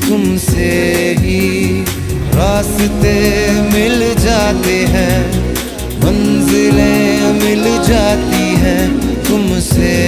तुमसे ही रास्ते मिल जाते हैं, मंजिलें मिल जाती हैं तुमसे